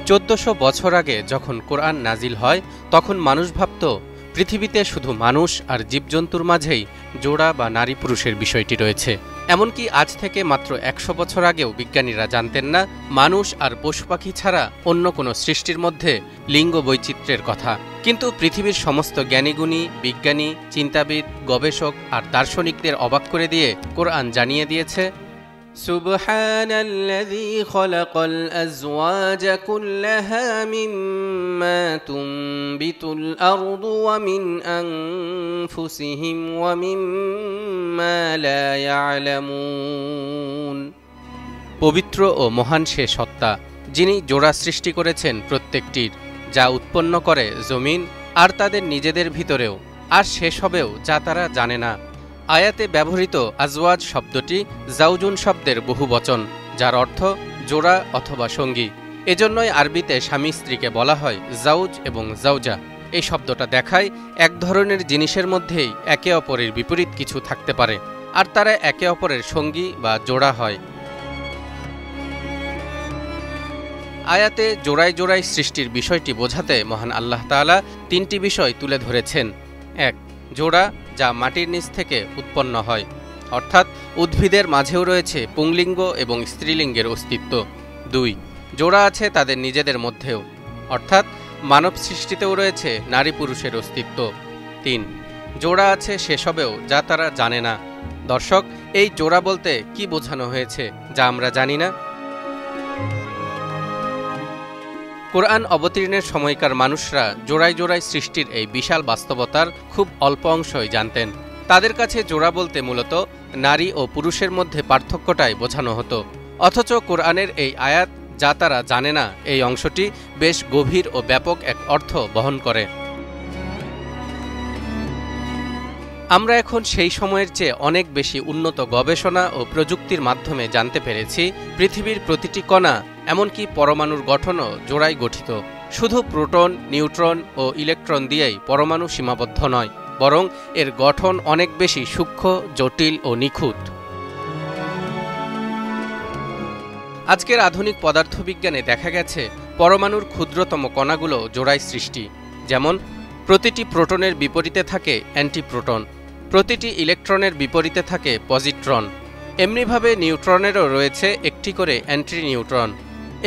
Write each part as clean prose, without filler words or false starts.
1400 বছর আগে যখন কোরআন নাজিল হয় তখন মানুষ ভাবত পৃথিবীতে শুধু মানুষ আর জীবজন্তুর মাঝেই জোড়া বা নারী পুরুষের বিষয়টি রয়েছে। এমনকি আজ থেকে মাত্র 100 বছর আগেও বিজ্ঞানীরা জানতেন না মানুষ আর পশু পাখি ছাড়া অন্য কোনো সৃষ্টির মধ্যে লিঙ্গ বৈচিত্র্যের কথা। কিন্তু পৃথিবীর সমস্ত জ্ঞানীগুণী, বিজ্ঞানী, চিন্তাবিদ, গবেষক আর দার্শনিকদের অবাক করে দিয়ে কোরআন জানিয়ে দিয়েছে, সুবহানাল্লাযী খালাকাল আযওয়াজা কুল্লাহা মিম্মা তুনবিতুল আরদু ওয়া মিন আনফুসিহিম ওয়া মিম্মা লা ইয়ালামুন। পবিত্র ও মহান সে সত্তা যিনি জোড়া সৃষ্টি করেছেন প্রত্যেকটির, যা উৎপন্ন করে জমিন আর তাদের নিজেদের ভিতরেও, আর শেষ হবেও যা তারা জানে না। আয়াতে ব্যবহৃত আজওয়াজ শব্দটি জাউজুন শব্দের বহুবচন, যার অর্থ জোড়া অথবা সঙ্গী। এজন্যই আরবিতে স্বামী স্ত্রীকে বলা হয় জাউজ এবং জাউজা। এই শব্দটা দেখায় এক ধরনের জিনিসের মধ্যেই একে অপরের বিপরীত কিছু থাকতে পারে, আর তারা একে অপরের সঙ্গী বা জোড়া হয়। আয়াতে জোড়ায় জোড়ায় সৃষ্টির বিষয়টি বোঝাতে মহান আল্লাহ তাআলা তিনটি বিষয় তুলে ধরেছেন। 1. জোড়া, যা মাটির নিচ থেকে উৎপন্ন হয়, অর্থাৎ উদ্ভিদের মাঝেও রয়েছে পুংলিঙ্গ এবং স্ত্রীলিঙ্গের অস্তিত্ব। 2. জোড়া আছে তাদের নিজেদের মধ্যেও, অর্থাৎ মানব সৃষ্টিতেও রয়েছে নারী পুরুষের অস্তিত্ব। 3. জোড়া আছে সেসবেও যা তারা জানে না। দর্শক, এই জোড়া বলতে কি বোঝানো হয়েছে যা আমরা জানি না? কোরআন অবতীর্ণের সময়কার মানুষরা জোড়ায় জোড়ায় সৃষ্টির এই বিশাল বাস্তবতার খুব অল্প অংশই জানতেন। তাদের কাছে জোড়া বলতে মূলত নারী ও পুরুষের মধ্যে পার্থক্যটাই বোঝানো হতো। অথচ কোরআনের এই আয়াত, যা তারা জানে না, এই অংশটি বেশ গভীর ও ব্যাপক এক অর্থ বহন করে। আমরা এখন সেই সময়ের চেয়ে অনেক বেশি উন্নত গবেষণা ও প্রযুক্তির মাধ্যমে জানতে পেরেছি পৃথিবীর প্রতিটি কণা, এমনকি পরমাণুর গঠনও জোড়ায় গঠিত। শুধু প্রোটন, নিউট্রন ও ইলেকট্রন দিয়েই পরমাণু সীমাবদ্ধ নয়, বরং এর গঠন অনেক বেশি সূক্ষ্ম, জটিল ও নিখুঁত। আজকের আধুনিক পদার্থবিজ্ঞানে দেখা গেছে পরমাণুর ক্ষুদ্রতম কণাগুলো জোড়ায় সৃষ্টি। যেমন, প্রতিটি প্রোটনের বিপরীতে থাকে অ্যান্টিপ্রোটন, প্রতিটি ইলেকট্রনের বিপরীতে থাকে পজিট্রন। এমনিভাবে নিউট্রনেরও রয়েছে একটি করে অ্যান্টি নিউট্রন।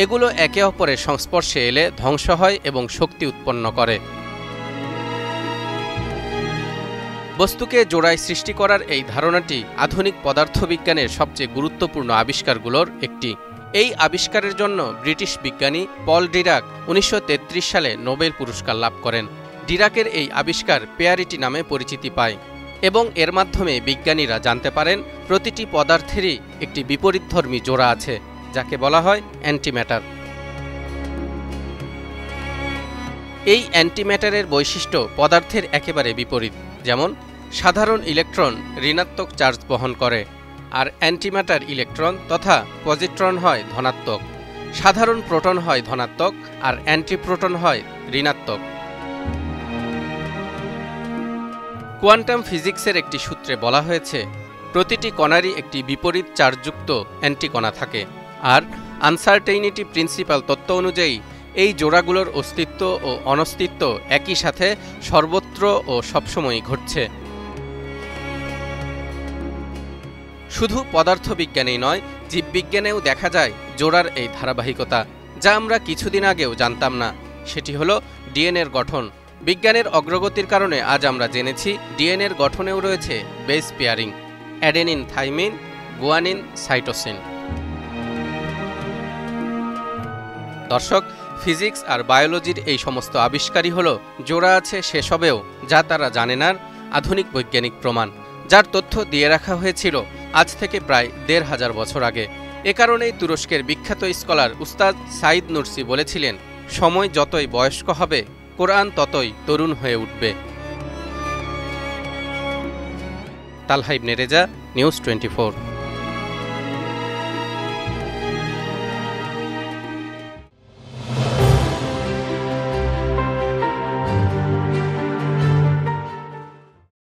এগুলো একে অপরের সংস্পর্শে এলে ধ্বংস হয় এবং শক্তি উৎপন্ন করে। বস্তুকে জোড়ায় সৃষ্টি করার এই ধারণাটি আধুনিক পদার্থবিজ্ঞানের সবচেয়ে গুরুত্বপূর্ণ আবিষ্কারগুলোর একটি। এই আবিষ্কারের জন্য ব্রিটিশ বিজ্ঞানী পল ডিরাক 1933 সালে নোবেল পুরস্কার লাভ করেন। ডিরাকের এই আবিষ্কার পেয়ারিটি নামে পরিচিতি পায় এবং এর মাধ্যমে বিজ্ঞানীরা জানতে পারেন প্রতিটি পদার্থেরই একটি বিপরীতধর্মী জোড়া আছে, যাকে বলা হয় অ্যান্টিম্যাটার। এই অ্যান্টিম্যাটারের বৈশিষ্ট্য পদার্থের একেবারে বিপরীত। যেমন, সাধারণ ইলেকট্রন ঋণাত্মক চার্জ বহন করে, আর অ্যান্টিম্যাটার ইলেকট্রন তথা পজিট্রন হয় ধনাত্মক। সাধারণ প্রোটন হয় ধনাত্মক আর অ্যান্টিপ্রোটন হয় ঋণাত্মক। কোয়ান্টাম ফিজিক্সের একটি সূত্রে বলা হয়েছে প্রতিটি কণারই একটি বিপরীত চার্জযুক্ত অ্যান্টিকণা থাকে, আর আনসার্টেইনিটি প্রিন্সিপাল তত্ত্ব অনুযায়ী এই জোড়াগুলোর অস্তিত্ব ও অনস্তিত্ব একই সাথে সর্বত্র ও সবসময়ই ঘটছে। শুধু পদার্থবিজ্ঞানেই নয়, জীববিজ্ঞানেও দেখা যায় জোড়ার এই ধারাবাহিকতা, যা আমরা কিছুদিন আগেও জানতাম না। সেটি হলো ডিএনএর গঠন। বিজ্ঞানের অগ্রগতির কারণে আজ আমরা জেনেছি ডিএনএর গঠনেও রয়েছে base pairing, adenine thymine, guanine cytosine. দর্শক, ফিজিক্স আর বায়োলজির এই সমস্ত আবিষ্কারই হলো জোড়া আছে সেসবেও যা তারা জানে না আধুনিক বৈজ্ঞানিক প্রমাণ, যার তথ্য দিয়ে রাখা হয়েছিল আজ থেকে প্রায় ১৫০০ বছর আগে। এ কারণেই তুরস্কের বিখ্যাত স্কলার উস্তাদ সাইদ নুরসি বলেছিলেন, সময় যতই বয়স্ক হবে কোরআন ততই তরুণ হয়ে উঠবে। তালহা ইবনে রেজা, নিউজ 24।